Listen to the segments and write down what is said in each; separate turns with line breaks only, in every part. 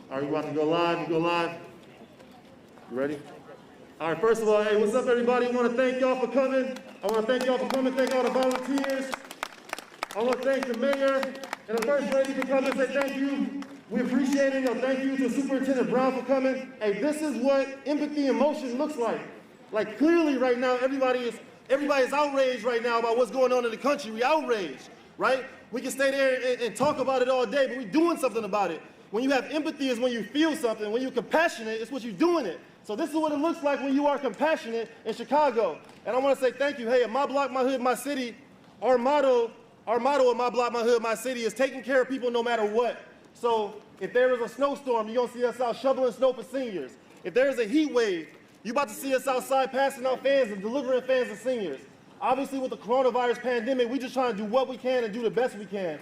All right, we about to go live. You go live. You ready? All right, first of all, hey, what's up, everybody? I want to thank y'all for coming. I want to thank y'all for coming. Thank all the volunteers. I want to thank the mayor and the first lady for coming and say thank you. We appreciate it. Thank you to Superintendent Brown for coming. Hey, this is what empathy and motion looks like. Like, clearly right now, everybody is outraged right now about what's going on in the country. We outraged, right? We can stay there and talk about it all day, but we're doing something about it. When you have empathy is when you feel something. When you're compassionate, it's what you're doing it. So this is what it looks like when you are compassionate in Chicago. And I want to say thank you. Hey, at My Block, My Hood, My City, our motto at My Block, My Hood, My City is taking care of people no matter what. So if there is a snowstorm, you're going to see us out shoveling snow for seniors. If there is a heat wave, you're about to see us outside passing out fans and delivering fans to seniors. Obviously, with the coronavirus pandemic, we're just trying to do what we can and do the best we can.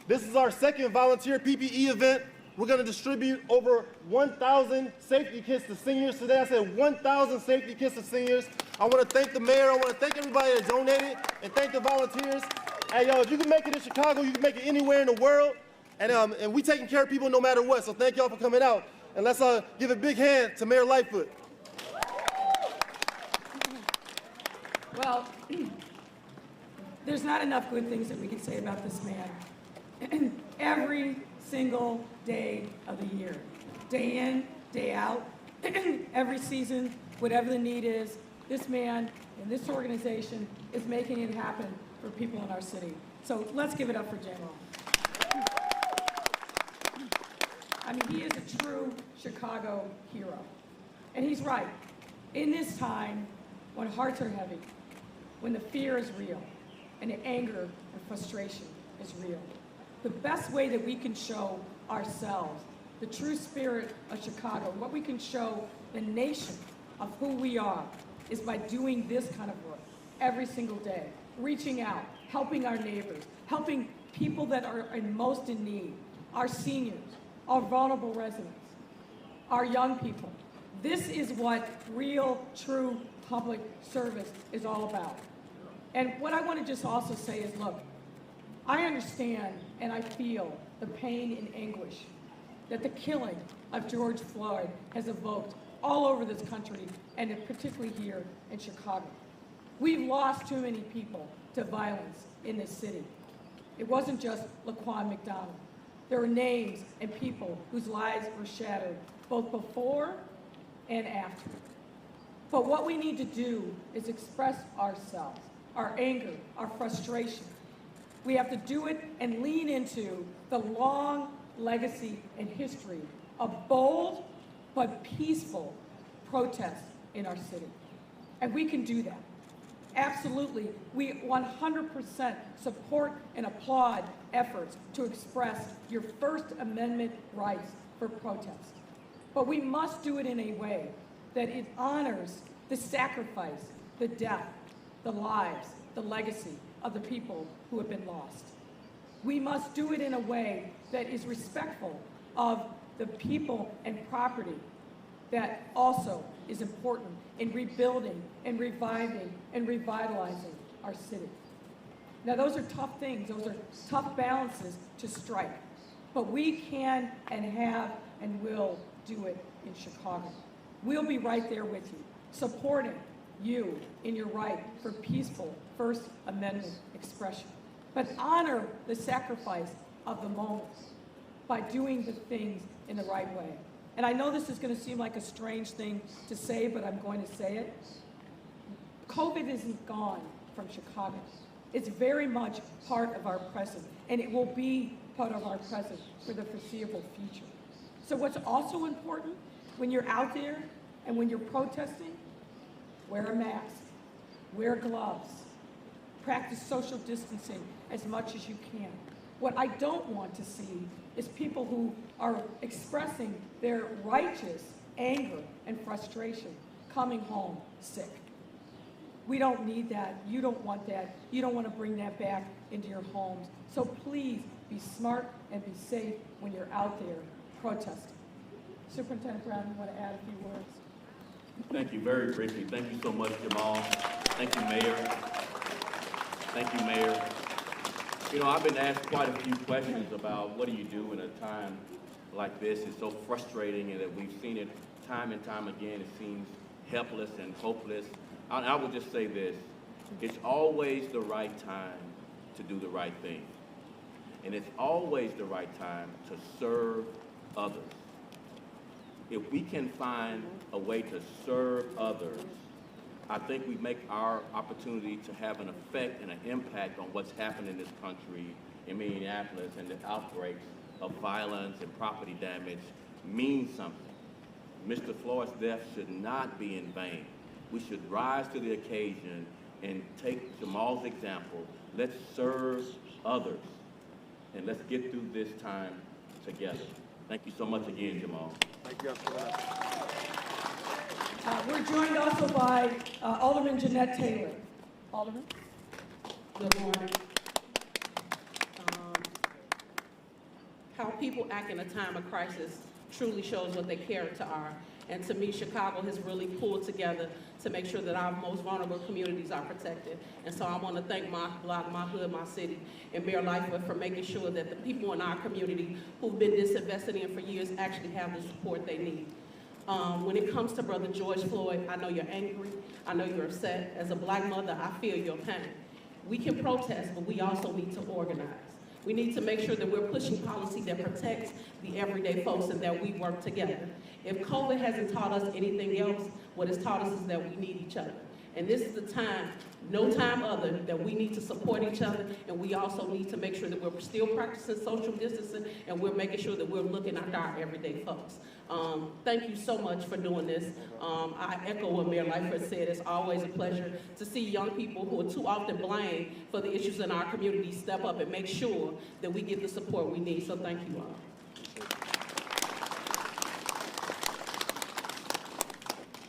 This is our second volunteer PPE event. We're going to distribute over 1,000 safety kits to seniors today. I said 1,000 safety kits to seniors. I want to thank the mayor. I want to thank everybody that donated and thank the volunteers. Hey, yo, if you can make it in Chicago, you can make it anywhere in the world. And we taking care of people no matter what. So thank y'all for coming out. And let's give a big hand to Mayor Lightfoot.
Well, there's not enough good things that we can say about this man. Every single day of the year, day in, day out, every season, whatever the need is, this man and this organization is making it happen for people in our city. So let's give it up for J-Mo. I mean, he is a true Chicago hero. And he's right. In this time, when hearts are heavy, when the fear is real, and the anger and frustration is real, the best way that we can show ourselves the true spirit of Chicago, what we can show the nation of who we are, is by doing this kind of work every single day, reaching out, helping our neighbors, helping people that are most in need, our seniors, our vulnerable residents, our young people. This is what real, true public service is all about. And what I want to just also say is, look, I understand and I feel the pain and anguish that the killing of George Floyd has evoked all over this country, and particularly here in Chicago. We've lost too many people to violence in this city. It wasn't just Laquan McDonald. There were names and people whose lives were shattered both before and after. But what we need to do is express ourselves, our anger, our frustration. We have to do it and lean into the long legacy and history of bold but peaceful protests in our city. And we can do that. Absolutely. We 100% support and applaud efforts to express your First Amendment rights for protest. But we must do it in a way that it honors the sacrifice, the death, the lives, the legacy of the people who have been lost. We must do it in a way that is respectful of the people and property that also is important in rebuilding and reviving and revitalizing our city. Now, those are tough things. Those are tough balances to strike. But we can and have and will do it in Chicago. We'll be right there with you, supporting you in your right for peaceful First Amendment expression. But honor the sacrifice of the moment by doing the things in the right way. And I know this is going to seem like a strange thing to say, but I'm going to say it. COVID isn't gone from Chicago. It's very much part of our present, and it will be part of our present for the foreseeable future. So what's also important when you're out there and when you're protesting, wear a mask, wear gloves, practice social distancing as much as you can. What I don't want to see is people who are expressing their righteous anger and frustration coming home sick. We don't need that. You don't want that. You don't want to bring that back into your homes. So please be smart and be safe when you're out there protesting. Superintendent Brown, you want to add a few words?
Thank you. Very briefly. Thank you so much, Jamal. Thank you, Mayor. Thank you, Mayor. You know, I've been asked quite a few questions about what do you do in a time like this is so frustrating, and that we've seen it time and time again. It seems helpless and hopeless. I would just say this: it's always the right time to do the right thing, and it's always the right time to serve others. If we can find a way to serve others, I think we make our opportunity to have an effect and an impact on what's happening in this country, in Minneapolis, and the outbreaks of violence and property damage mean something. Mr. Floyd's death should not be in vain. We should rise to the occasion and take Jamal's example. Let's serve others, and let's get through this time together. Thank you so much again, Jamal.
Thank you for that.
We're joined also by Alderman Jeanette Taylor. Alderman?
Good morning. How people act in a time of crisis truly shows what their character are. And to me, Chicago has really pulled together to make sure that our most vulnerable communities are protected. And so I want to thank my block, my hood, my city, and Mayor Lightfoot for making sure that the people in our community who've been disinvested in for years actually have the support they need. When it comes to Brother George Floyd, I know you're angry. I know you're upset. As a black mother, I feel your pain. We can protest, but we also need to organize. We need to make sure that we're pushing policy that protects the everyday folks and that we work together. If COVID hasn't taught us anything else, what it's taught us is that we need each other. And this is the time, no time other, that we need to support each other, and we also need to make sure that we're still practicing social distancing, and we're making sure that we're looking after our everyday folks. Thank you so much for doing this. I echo what Mayor Lightfoot said. It's always a pleasure to see young people who are too often blamed for the issues in our community step up and make sure that we get the support we need. So thank you all.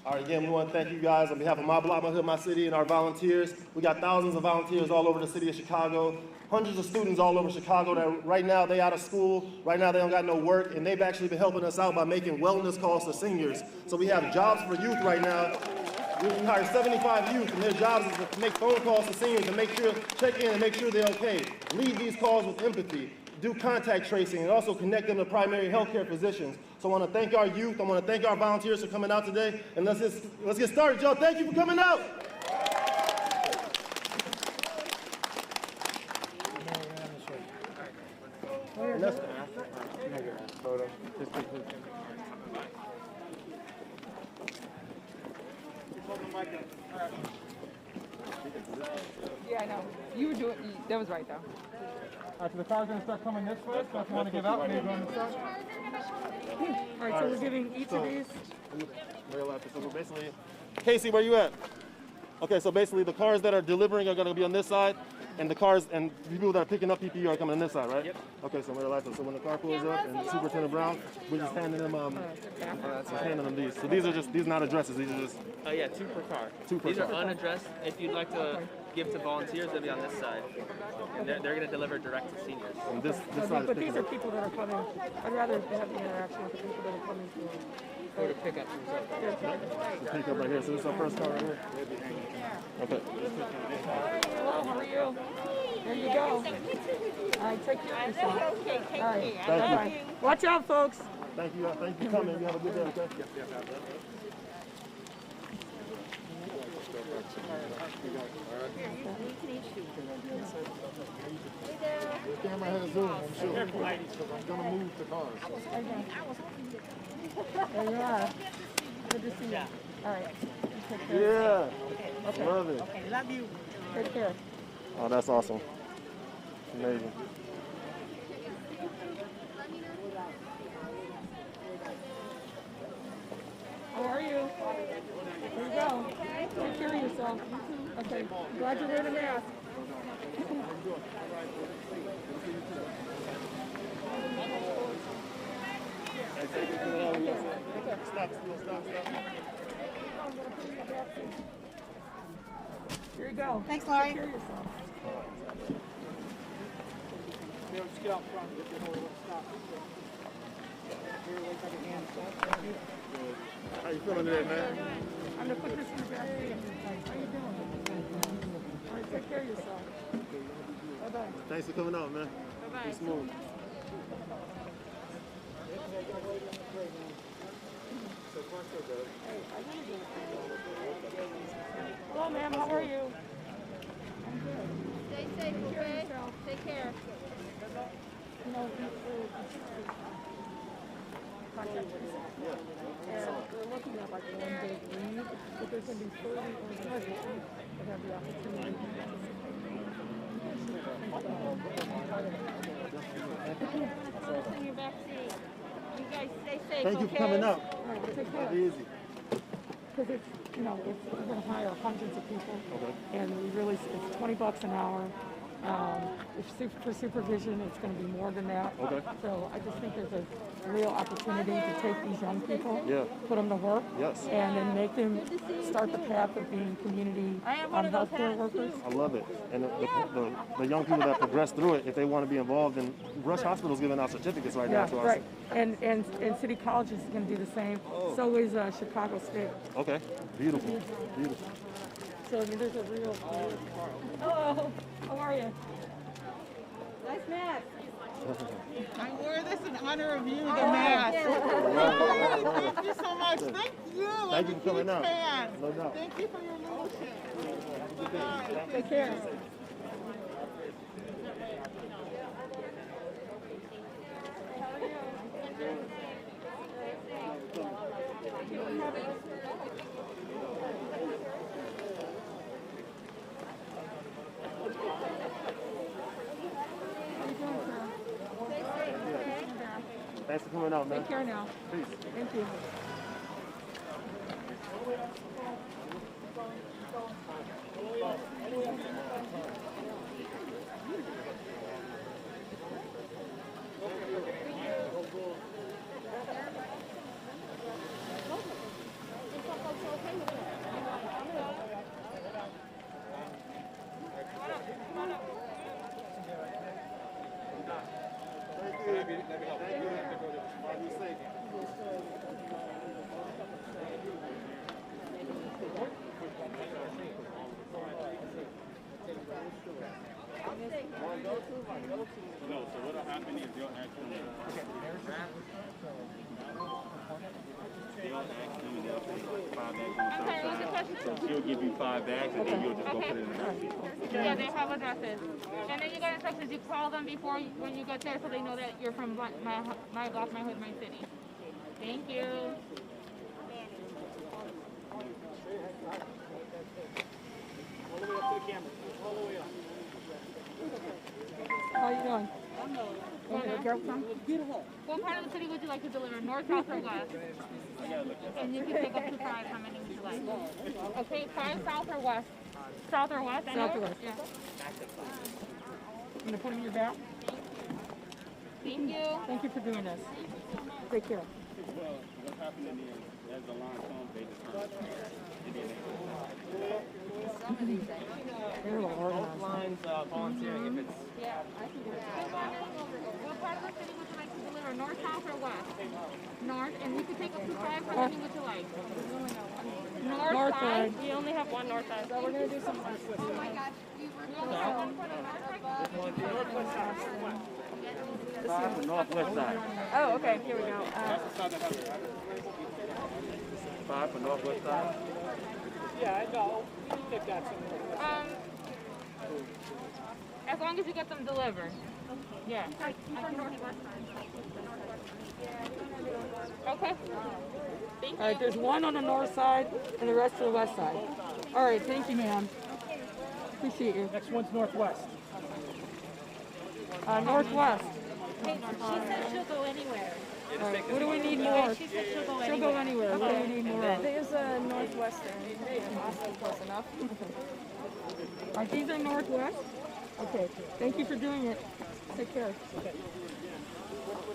All right, again, we want to thank you guys on behalf of my block, my hood, my city, and our volunteers. We got thousands of volunteers all over the city of Chicago, hundreds of students all over Chicago that right now they out of school, right now they don't got no work, and they've actually been helping us out by making wellness calls to seniors. So we have jobs for youth right now. We hire 75 youth, and their jobs is to make phone calls to seniors and make sure, check in and make sure they're okay. Lead these calls with empathy. Do contact tracing, and also connect them to primary health care physicians. So I want to thank our youth. I want to thank our volunteers for coming out today. And let's get started, y'all. Thank you for coming out.
Yeah, I know. You were doing, that was right though.
So the car's going to start coming this way, so if you want to give out, maybe on the side.
All right, so we're giving each of these.
So basically, Casey, where you at? Okay, so basically the cars that are delivering are going to be on this side, and the cars and the people that are picking up PPE are coming on this side, right? Yep. Okay, so Mayor Lightfoot. So when the car pulls up and Superintendent Brown, we're just handing them these. So these are not addresses. These are just.
Yeah, 2 per car.
2 per
These
car.
are unaddressed. If you'd like to give to volunteers, they'll be on this side. And they're going to deliver direct to seniors.
And this side
But
is
these are people that are coming. I'd rather have the interaction with the people that are coming to.
Or to pick up themselves.
pick up right here. So this is our first car right here. Okay.
Hello, how are you? There you go. All right, take care of yourself. All right, bye-bye. Watch out, folks.
Thank you. Thank you for coming. You have a good day. Okay. The camera has zoom, I'm sure. I'm gonna move the cars.
There you are. Good to see you. All right. Take care.
Yeah.
Okay.
Love it.
Okay, love you. Take care.
Oh, that's awesome. Amazing.
How are you? There you go. Take care of yourself. Okay. Glad you're wearing a mask.
Stop.
Here you go.
Thanks, Laurie.
Take care of yourself.
Just get out front. Get the whole stop.
How you feeling today, man?
I'm going to put this in the back seat. How you doing? All right, take care of yourself. Bye-bye.
Thanks for coming out, man.
Bye-bye.
Be smooth.
Hello, ma'am. How are you?
Stay safe, okay? Take care.
You know, we're looking at like one big lead, but there's going to be 30 organizations that have the opportunity to
Close in your back seat. You guys stay safe,
Thank you for coming out.
All right, take care.
Be easy.
Because it's, you know, we're going to hire hundreds of people,
Okay.
and we really, it's $20 an hour. For supervision, it's going to be more than that.
Okay.
So I just think there's a real opportunity to take these young people,
Yeah.
put them to work,
Yes.
and then make them start the path of being community healthcare workers.
I love it. And the young people that progress through it, if they want to be involved in Rush Hospital's giving out certificates right now.
Yeah,
So
right. And City College is going to do the same. So is Chicago State.
Okay. Beautiful. Beautiful.
So I mean, there's a real. Hello. How are you?
Nice mask.
I wore this in honor of you, the mask. Thank you so much. Thank you.
Thank you for coming out.
Fan.
No doubt.
Thank you for your leadership. Bye.
Take care.
Thanks for coming out, man.
Take care now.
Peace.
Thank you.
No, so what'll happen is they'll actually and they'll take like 5 bags on the outside. So she'll give you 5 bags and then you'll just go put it in the basket.
Yeah, they have addresses. And then you got instructions. You call them before when you get there so they know that you're from my block, my hood, my city. Thank you.
All the way up to the camera. All the way up.
How you doing?
What part of the city would you like to deliver? North, south, or west? And you can take up to 5. How many would you like? Okay, 5 south or west? South or west?
South or west.
Yeah.
I'm gonna put them in your bag.
Thank you.
Thank you for doing this. Take care.
Well, what's happening is as the line comes, they just turn and then
They're a little organized.
Lines volunteering if it's.
Yeah. What part of the city would you like to deliver? North, south, or west? North, and you can take up to 5. How many would you like?
North side.
We only have one north side.
So we're gonna do some west.
Oh my gosh. We only have one for the north side.
The northwest side.
Oh, okay. Here we go.
5 for northwest side.
Yeah, I know. They've got some.
As long as you get them delivered. Yeah. Okay. Thank
All right, there's one on the north side and the rest to the west side. All right, thank you, ma'am. Appreciate you.
Next one's northwest.
Northwest.
Hey, she said she'll go anywhere.
All right, what do we need more?
She said she'll go
She'll
anywhere.
go anywhere. What do we need more of?
There's a northwestern. Also close enough.
All right, these are northwest? Okay, thank you for doing it. Take care.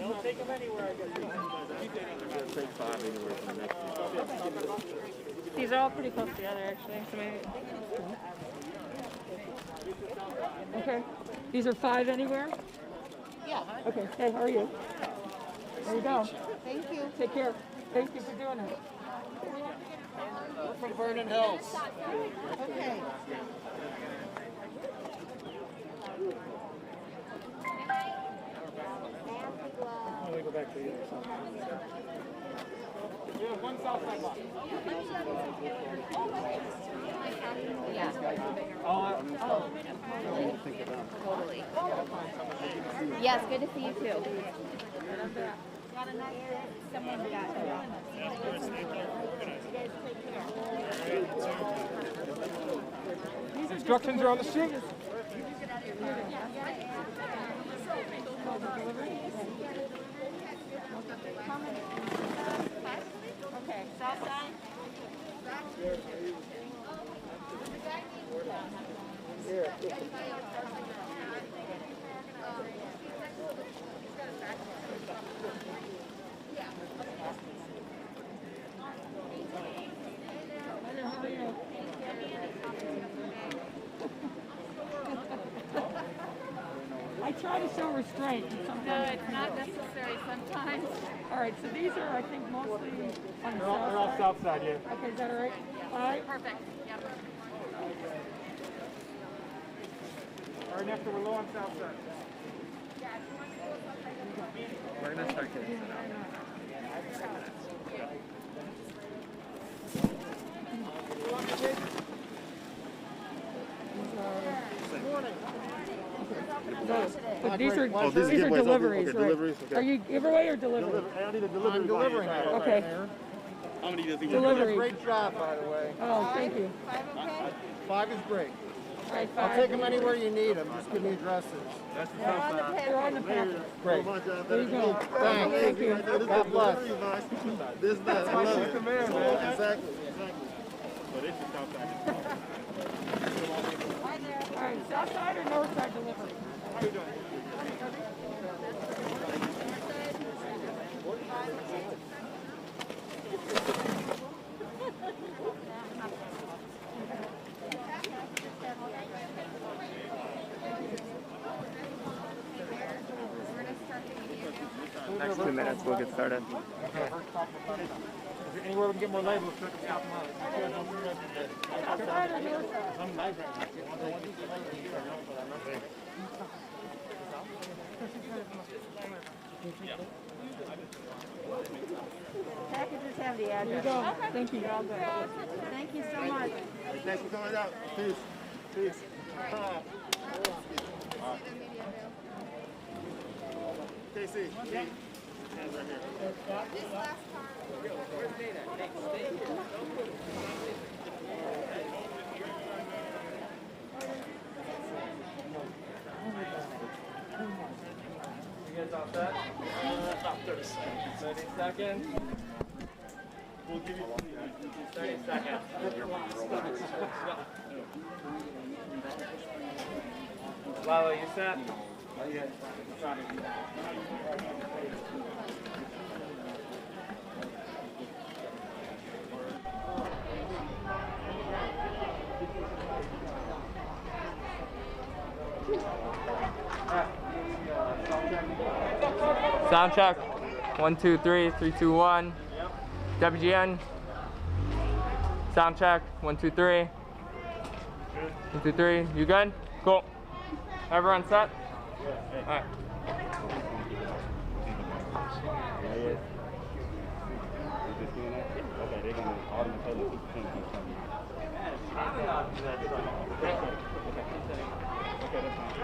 Don't take them anywhere, I guess.
Take 5 anywhere from the next one.
These are all pretty close together, actually. So maybe.
Okay, these are 5 anywhere?
Yeah.
Okay, hey, how are you? There you go.
Thank you.
Take care. Thank you for doing it.
We're from Vernon Hills.
Okay.
Let me go back to the other side. We have one south side block.
Yeah. Totally. Yes, good to see you too. Someone got
Instructions are on the sheet.
Okay, south side.
I try to show restraint.
No, it's not necessary sometimes.
All right, so these are, I think, mostly on the
They're all
south
south side, yeah.
side. Okay, is that all right? All right.
Perfect. Yep.
Right next to we're low on south side.
We're gonna start getting set up.
But these are,
Oh, these are
these are
giveaways.
deliveries,
Okay,
right?
deliveries, okay.
Are you giveaway or delivery?
I need a delivery.
delivering.
Okay.
How many does he
Delivery.
Great job, by the way.
Oh, thank you.
5 is great.
All right,
I'll
five.
take them anywhere you need them. Just give me addresses.
That's the south side.
They're on the packet.
Great.
There you go.
Thanks.
Thank you.
God bless.
This, that, I love it.
command, man.
Exactly.
So this is south side.
All right, south side or north side delivery?
How you doing?
Next 2 minutes, we'll get started.
Is there anywhere we can get more labels so we can stop them out?
South side or north side?
Packages have the address.
There you go. Thank you.
Thank you so much.
Hey, thanks for coming out. Peace. Peace. KC. Hands right here.
You guys all set? About 30 seconds. 30 seconds.
We'll give you
30 seconds. Lalo, you set? Sound check. 1, 2, 3, 3, 2, 1. WGN. Sound check. 1, 2, 3. 1, 2, 3. You good? Cool. Everyone set? All right.
Okay, they're gonna automatically Okay, that's fine.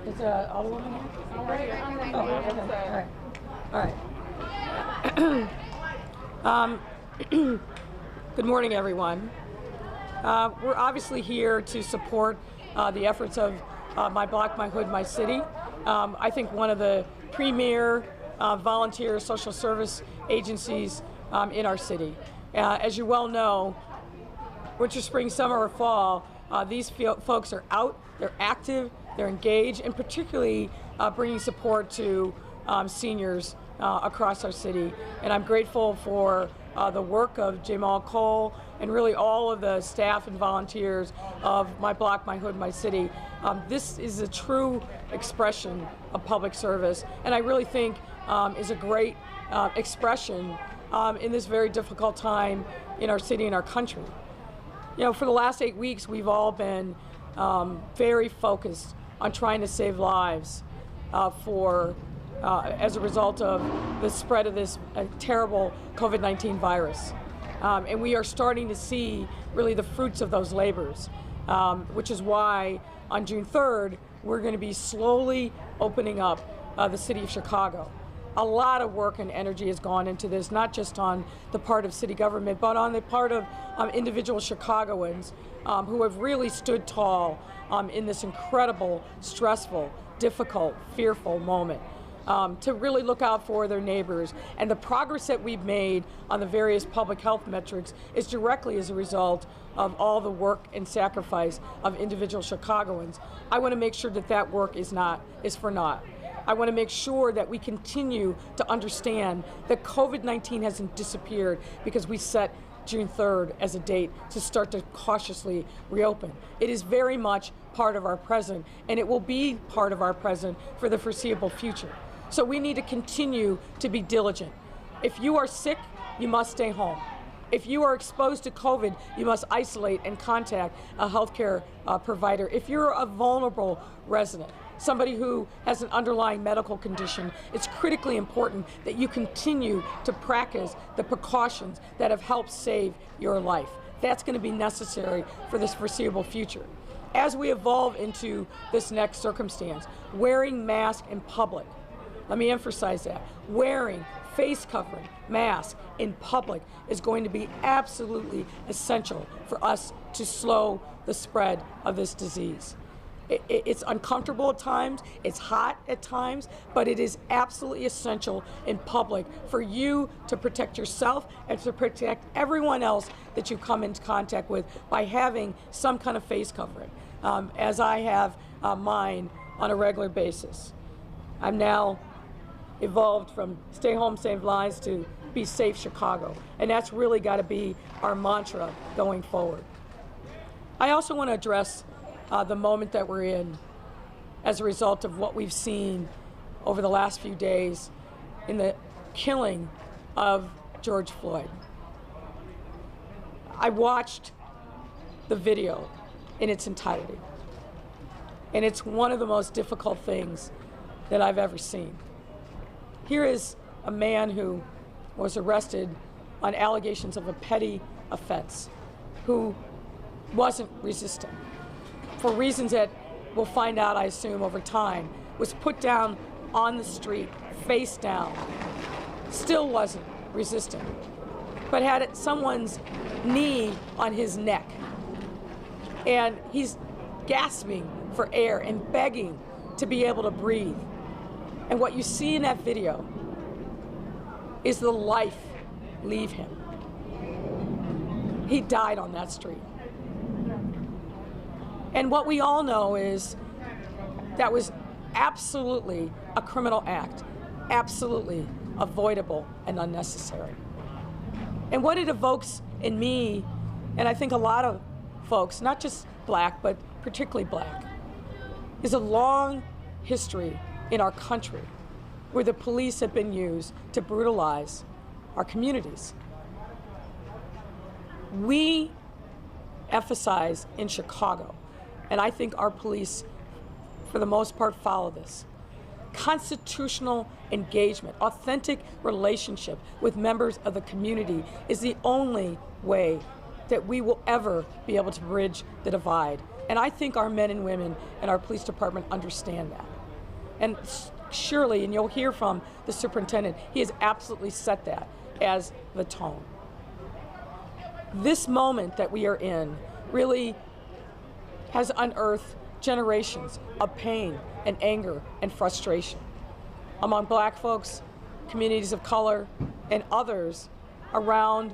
Is the other woman here? Oh, okay. All right. Good morning, everyone. We're obviously here to support the efforts of My Block, My Hood, My City. I think one of the premier volunteer social service agencies in our city. As you well know, winter, spring, summer, or fall, these folks are out, they're active, they're engaged, and particularly bringing support to seniors across our city. And I'm grateful for the work of Jamal Cole and really all of the staff and volunteers of My Block, My Hood, My City. This is a true expression of public service, and I really think is a great expression in this very difficult time in our city and our country. You know, for the last 8 weeks, we've all been very focused on trying to save lives as a result of the spread of this terrible COVID-19 virus. And we are starting to see really the fruits of those labors, which is why on June 3rd, we're going to be slowly opening up the city of Chicago. A lot of work and energy has gone into this, not just on the part of city government, but on the part of individual Chicagoans who have really stood tall in this incredible, stressful, difficult, fearful moment. To really look out for their neighbors. And the progress that we've made on the various public health metrics is directly as a result of all the work and sacrifice of individual Chicagoans. I want to make sure that that work is for naught. I want to make sure that we continue to understand that COVID-19 hasn't disappeared because we set June 3rd as a date to start to cautiously reopen. It is very much part of our present, and it will be part of our present for the foreseeable future. So we need to continue to be diligent. If you are sick, you must stay home. If you are exposed to COVID, you must isolate and contact a healthcare provider. If you're a vulnerable resident, somebody who has an underlying medical condition, it's critically important that you continue to practice the precautions that have helped save your life. That's going to be necessary for this foreseeable future. As we evolve into this next circumstance, wearing masks in public, let me emphasize that, wearing face covering, mask in public is going to be absolutely essential for us to slow the spread of this disease. It's uncomfortable at times, it's hot at times, but it is absolutely essential in public for you to protect yourself and to protect everyone else that you come into contact with by having some kind of face covering, as I have mine on a regular basis. I'm now evolved from stay home, save lives to be safe Chicago. And that's really got to be our mantra going forward. I also want to address the moment that we're in as a result of what we've seen over the last few days in the killing of George Floyd. I watched the video in its entirety, and it's one of the most difficult things that I've ever seen. Here is a man who was arrested on allegations of a petty offense, who wasn't resisting. For reasons that we'll find out, I assume, over time, was put down on the street, face down, still wasn't resisting, but had someone's knee on his neck. And he's gasping for air and begging to be able to breathe. And what you see in that video is the life leave him. He died on that street. And what we all know is that was absolutely a criminal act, absolutely avoidable and unnecessary. And what it evokes in me, and I think a lot of folks, not just black, but particularly black, is a long history in our country where the police have been used to brutalize our communities. We emphasize in Chicago, and I think our police, for the most part, follow this, constitutional engagement, authentic relationship with members of the community is the only way that we will ever be able to bridge the divide. And I think our men and women in our police department understand that. And surely, and you'll hear from the superintendent, he has absolutely set that as the tone. This moment that we are in really has unearthed generations of pain and anger and frustration among black folks, communities of color, and others around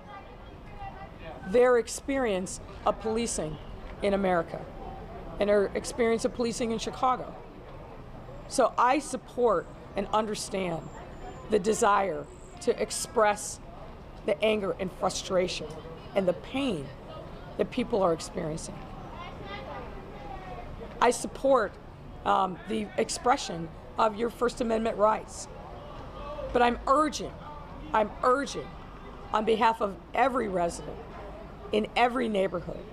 their experience of policing in America and their experience of policing in Chicago. So I support and understand the desire to express the anger and frustration and the pain that people are experiencing. I support the expression of your First Amendment rights, but I'm urging on behalf of every resident in every neighborhood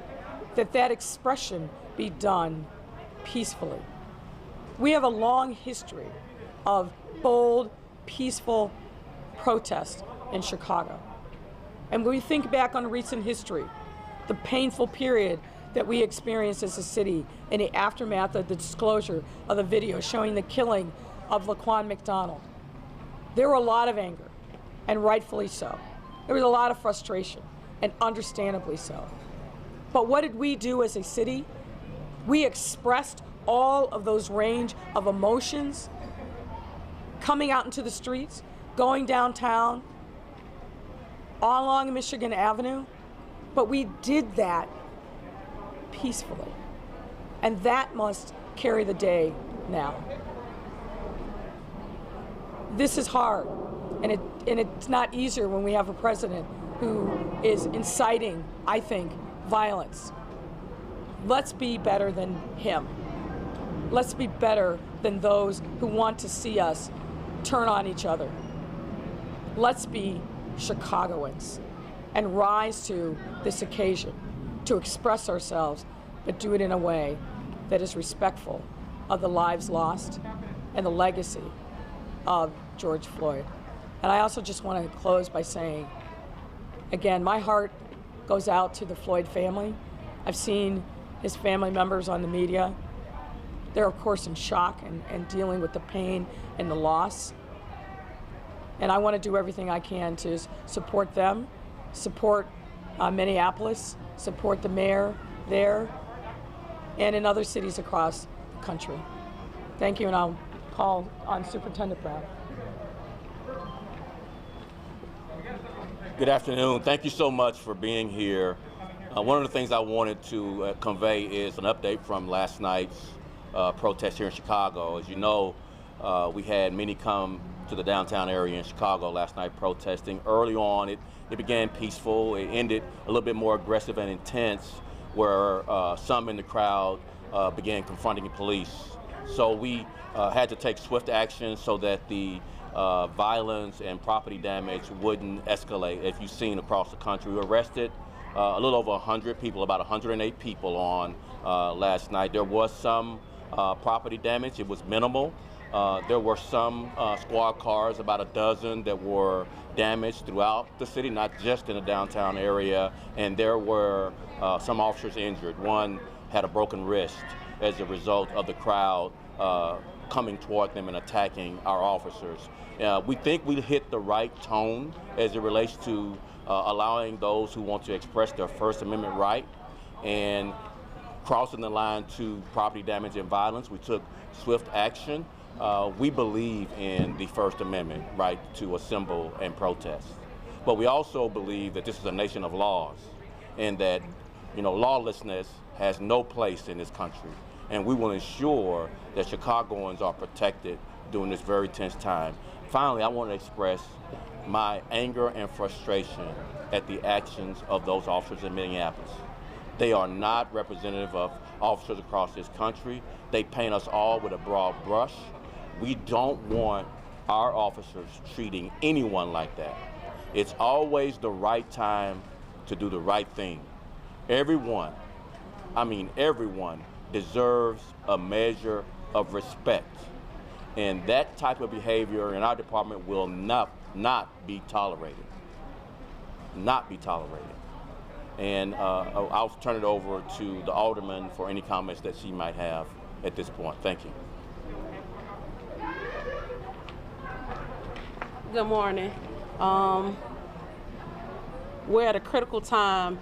that that expression be done peacefully. We have a long history of bold, peaceful protest in Chicago. And when we think back on recent history, the painful period that we experienced as a city in the aftermath of the disclosure of the video showing the killing of Laquan McDonald, there were a lot of anger, and rightfully so. There was a lot of frustration, and understandably so. But what did we do as a city? We expressed all of those range of emotions, coming out into the streets, going downtown, all along Michigan Avenue, but we did that peacefully. And that must carry the day now. This is hard, and it's not easier when we have a president who is inciting, I think, violence. Let's be better than him. Let's be better than those who want to see us turn on each other. Let's be Chicagoans and rise to this occasion to express ourselves, but do it in a way that is respectful of the lives lost and the legacy of George Floyd. And I also just want to close by saying, again, my heart goes out to the Floyd family. I've seen his family members on the media. They're, of course, in shock and dealing with the pain and the loss. And I want to do everything I can to support them, support Minneapolis, support the mayor there, and in other cities across the country. Thank you, and I'll call on Superintendent Brown.
Good afternoon. Thank you so much for being here. One of the things I wanted to convey is an update from last night's protest here in Chicago. As you know, we had many come to the downtown area in Chicago last night protesting. Early on, it began peaceful. It ended a little bit more aggressive and intense, where some in the crowd began confronting the police. So we had to take swift action so that the violence and property damage wouldn't escalate. As you've seen across the country, we arrested a little over 100 people, about 108 people on last night. There was some property damage. It was minimal. There were some squad cars, about a dozen, that were damaged throughout the city, not just in the downtown area, and there were some officers injured. One had a broken wrist as a result of the crowd coming toward them and attacking our officers. We think we hit the right tone as it relates to allowing those who want to express their First Amendment right and crossing the line to property damage and violence. We took swift action. We believe in the First Amendment right to assemble and protest. But we also believe that this is a nation of laws and that, lawlessness has no place in this country. And we will ensure that Chicagoans are protected during this very tense time. Finally, I want to express my anger and frustration at the actions of those officers in Minneapolis. They are not representative of officers across this country. They paint us all with a broad brush. We don't want our officers treating anyone like that. It's always the right time to do the right thing. Everyone, everyone deserves a measure of respect. And that type of behavior in our department will not be tolerated. Not be tolerated. And I'll turn it over to the Alderman for any comments that she might have at this point. Thank you.
Good morning. We're at a critical time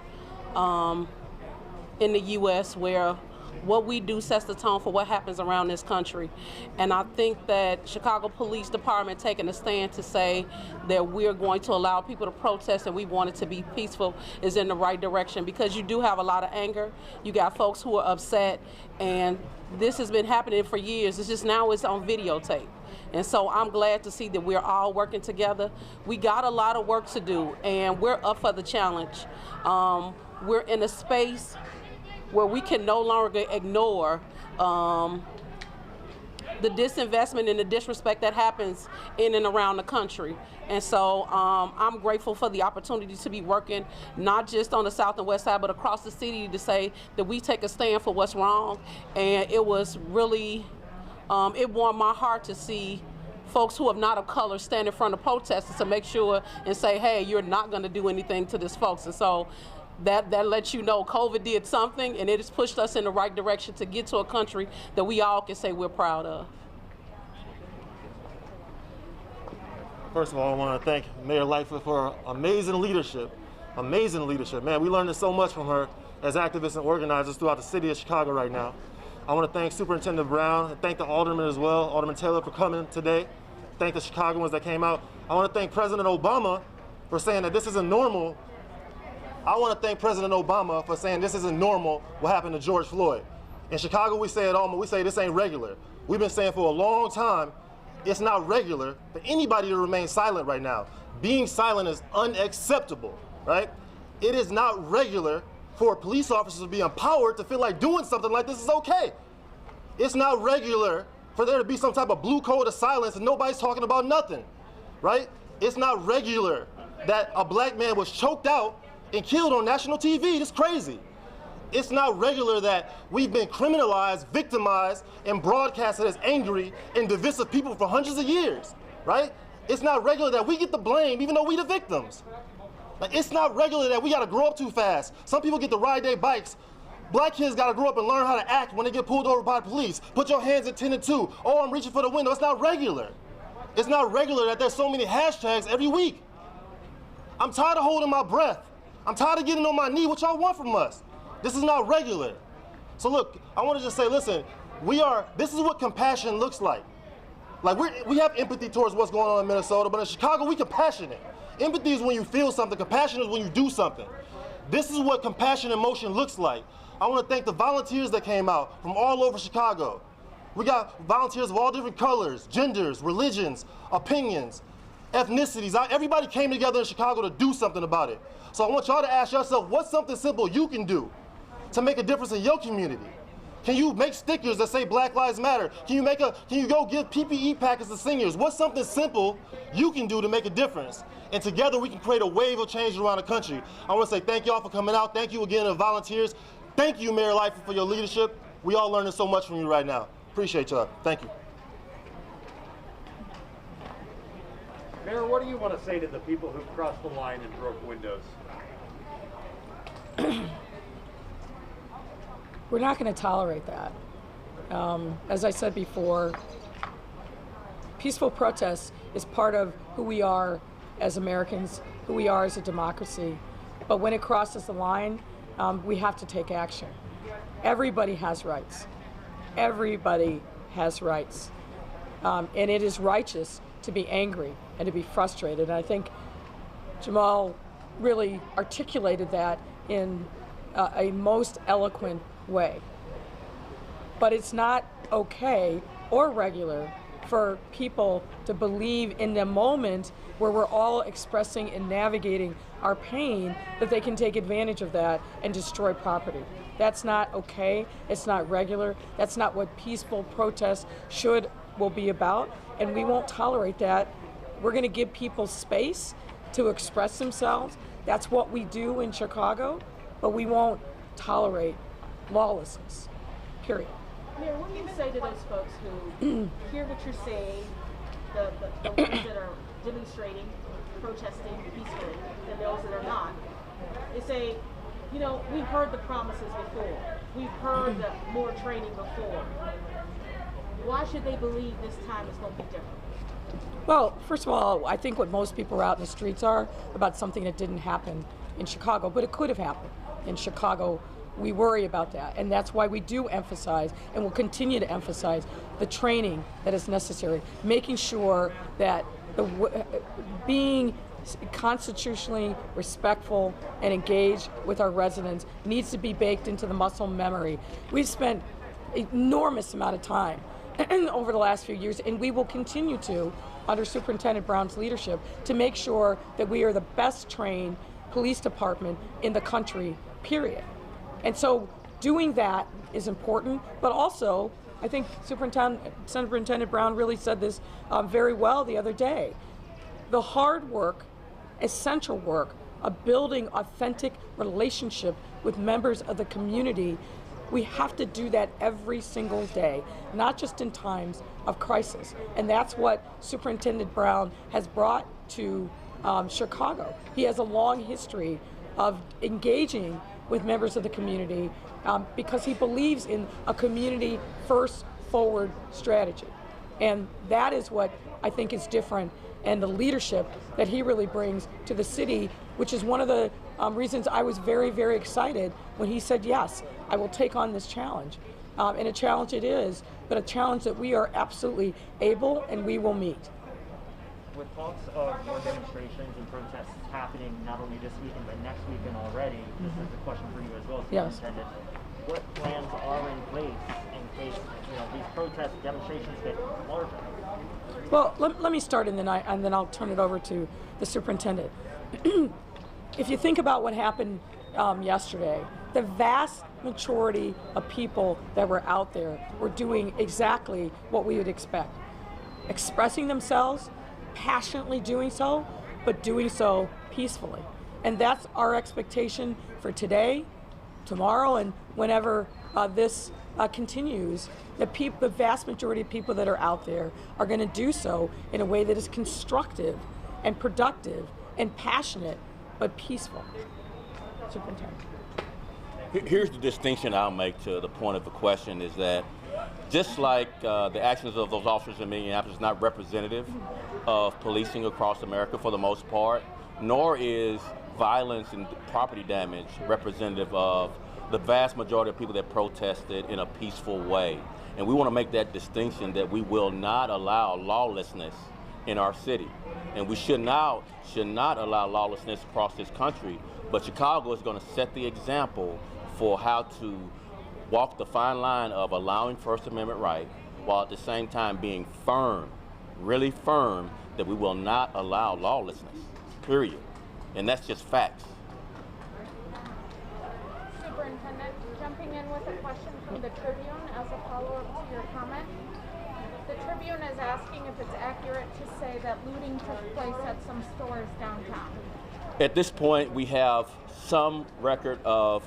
in the U.S. where what we do sets the tone for what happens around this country. And I think that Chicago Police Department taking a stand to say that we're going to allow people to protest and we want it to be peaceful is in the right direction, because you do have a lot of anger. You got folks who are upset, and this has been happening for years. It's just now it's on videotape. And so I'm glad to see that we're all working together. We got a lot of work to do, and we're up for the challenge. We're in a space where we can no longer ignore the disinvestment and the disrespect that happens in and around the country. And so I'm grateful for the opportunity to be working not just on the south and west side, but across the city to say that we take a stand for what's wrong. And it was really, it warmed my heart to see folks who are not of color stand in front of protesters to make sure and say, hey, you're not gonna do anything to this folks. And so that lets you know COVID did something, and it has pushed us in the right direction to get to a country that we all can say we're proud of.
First of all, I want to thank Mayor Lightfoot for her amazing leadership. Amazing leadership. Man, we learned so much from her as activists and organizers throughout the city of Chicago right now. I want to thank Superintendent Brown and thank the aldermen as well, Alderman Taylor, for coming today. Thank the Chicagoans that came out. I want to thank President Obama for saying that this isn't normal. I want to thank President Obama for saying this isn't normal what happened to George Floyd. In Chicago, we say it all, we say this ain't regular. We've been saying for a long time, it's not regular for anybody to remain silent right now. Being silent is unacceptable, right? It is not regular for police officers to be empowered to feel like doing something like this is okay. It's not regular for there to be some type of blue code of silence and nobody's talking about nothing, right? It's not regular that a black man was choked out and killed on national TV. That's crazy. It's not regular that we've been criminalized, victimized, and broadcasted as angry and divisive people for hundreds of years, right? It's not regular that we get the blame even though we the victims. Like, it's not regular that we gotta grow up too fast. Some people get to ride their bikes. Black kids gotta grow up and learn how to act when they get pulled over by the police. Put your hands at 10 and 2. Oh, I'm reaching for the window. It's not regular. It's not regular that there's so many hashtags every week. I'm tired of holding my breath. I'm tired of getting on my knee. What y'all want from us? This is not regular. So look, I want to just say, listen, this is what compassion looks like. Like we have empathy towards what's going on in Minnesota, but in Chicago, we compassionate. Empathy is when you feel something. Compassion is when you do something. This is what compassion and motion looks like. I want to thank the volunteers that came out from all over Chicago. We got volunteers of all different colors, genders, religions, opinions, ethnicities. Everybody came together in Chicago to do something about it. So I want y'all to ask yourself, what's something simple you can do to make a difference in your community? Can you make stickers that say Black Lives Matter? Can you go give PPE packets to seniors? What's something simple you can do to make a difference? And together we can create a wave of change around the country. I want to say thank y'all for coming out. Thank you again to the volunteers. Thank you, Mayor Lightfoot, for your leadership. We all learning so much from you right now. Appreciate y'all. Thank you.
Mayor, what do you want to say to the people who crossed the line and broke windows?
We're not going to tolerate that. As I said before, peaceful protest is part of who we are as Americans, who we are as a democracy. But when it crosses the line, we have to take action. Everybody has rights. Everybody has rights. And it is righteous to be angry and to be frustrated. And I think Jamal really articulated that in a most eloquent way. But it's not okay or regular for people to believe in the moment where we're all expressing and navigating our pain that they can take advantage of that and destroy property. That's not okay. It's not regular. That's not what peaceful protest will be about, and we won't tolerate that. We're going to give people space to express themselves. That's what we do in Chicago, but we won't tolerate lawlessness, period.
Mayor, what do you say to those folks who hear what you're saying, the ones that are demonstrating, protesting peacefully, and those that are not? They say, you know, we've heard the promises before. We've heard the more training before. Why should they believe this time is going to be different?
Well, first of all, I think what most people are out in the streets are about something that didn't happen in Chicago, but it could have happened in Chicago we worry about that. And that's why we do emphasize, and will continue to emphasize, the training that is necessary, making sure that being constitutionally respectful and engaged with our residents needs to be baked into the muscle memory. We've spent an enormous amount of time over the last few years, and we will continue to, under Superintendent Brown's leadership, to make sure that we are the best trained police department in the country, period. And so doing that is important, but also, I think Superintendent Brown really said this very well the other day. The hard work, essential work of building authentic relationship with members of the community, we have to do that every single day, not just in times of crisis. And that's what Superintendent Brown has brought to Chicago. He has a long history of engaging with members of the community because he believes in a community first forward strategy. And that is what I think is different, and the leadership that he really brings to the city, which is one of the reasons I was very, very excited when he said, yes, I will take on this challenge. And a challenge it is, but a challenge that we are absolutely able and we will meet.
With talks of more demonstrations and protests happening not only this weekend but next weekend already, this is a question for you as well, Superintendent. Yes. What plans are in place in case these protests, demonstrations get larger?
Well, let me start and then I'll turn it over to the superintendent. If you think about what happened yesterday, the vast majority of people that were out there were doing exactly what we would expect. Expressing themselves, passionately doing so, but doing so peacefully. And that's our expectation for today, tomorrow, and whenever this continues. The vast majority of people that are out there are going to do so in a way that is constructive and productive and passionate, but peaceful. Superintendent.
Here's the distinction I'll make to the point of the question is that just like the actions of those officers in Minneapolis is not representative of policing across America for the most part, nor is violence and property damage representative of the vast majority of people that protested in a peaceful way. And we want to make that distinction that we will not allow lawlessness in our city. And we should not allow lawlessness across this country. But Chicago is going to set the example for how to walk the fine line of allowing First Amendment right while at the same time being firm, really firm, that we will not allow lawlessness, period. And that's just facts.
Superintendent, jumping in with a question from the Tribune as a follow-up to your comment. The Tribune is asking if it's accurate to say that looting took place at some stores downtown.
At this point, we have some record of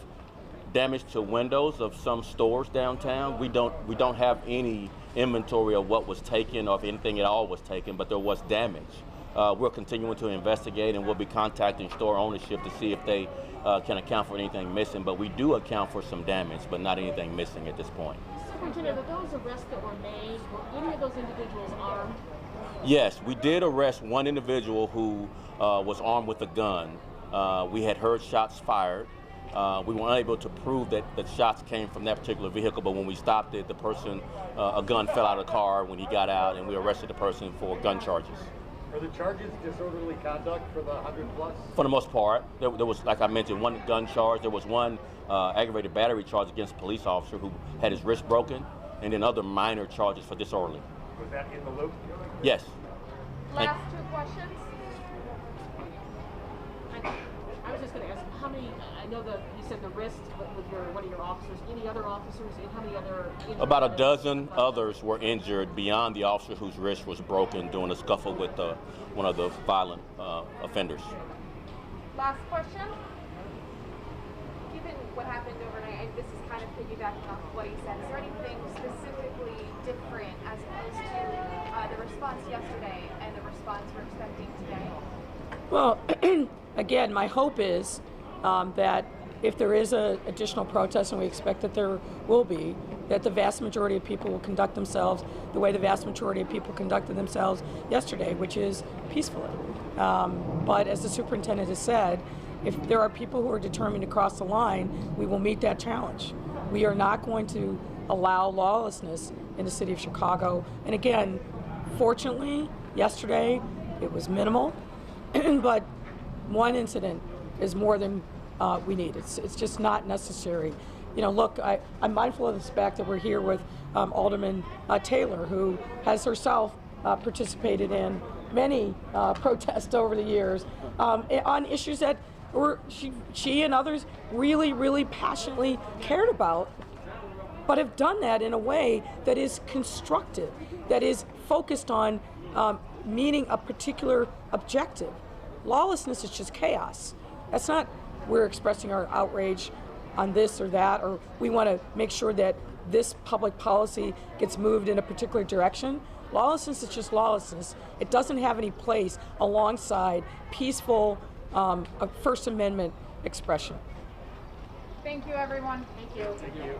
damage to windows of some stores downtown. We don't have any inventory of what was taken or if anything at all was taken, but there was damage. We're continuing to investigate, and we'll be contacting store ownership to see if they can account for anything missing, but we do account for some damage, but not anything missing at this point.
Superintendent, of those arrests that were made, were any of those individuals armed?
Yes, we did arrest one individual who was armed with a gun. We had heard shots fired. We were unable to prove that the shots came from that particular vehicle, but when we stopped it, the person, a gun fell out of the car when he got out, and we arrested the person for gun charges.
Are the charges disorderly conduct for the 100+?
For the most part. There was, like I mentioned, one gun charge. There was one aggravated battery charge against a police officer who had his wrist broken, and then other minor charges for disorderly.
Was that in the loop?
Yes.
Last two questions.
I was just going to ask, how many, I know that you said the wrist with one of your officers, any other officers, and how many other?
About a dozen others were injured beyond the officer whose wrist was broken during a scuffle with one of the violent offenders.
Last question.
Given what happened overnight, and this is kind of piggybacking off what he said, is there anything specifically different as opposed to the response yesterday and the response we're expecting today?
Well, again, my hope is that if there is an additional protest, and we expect that there will be, that the vast majority of people will conduct themselves the way the vast majority of people conducted themselves yesterday, which is peacefully. But as the superintendent has said, if there are people who are determined to cross the line, we will meet that challenge. We are not going to allow lawlessness in the city of Chicago. And again, fortunately, yesterday it was minimal, but one incident is more than we need. It's just not necessary. You know, look, I'm mindful of the fact that we're here with Alderman Taylor, who has herself participated in many protests over the years on issues that she and others really, really passionately cared about, but have done that in a way that is constructive, that is focused on meeting a particular objective. Lawlessness is just chaos. That's not we're expressing our outrage on this or that, or we want to make sure that this public policy gets moved in a particular direction. Lawlessness is just lawlessness. It doesn't have any place alongside peaceful First Amendment expression.
Thank you, everyone.
Thank you.
Thank you.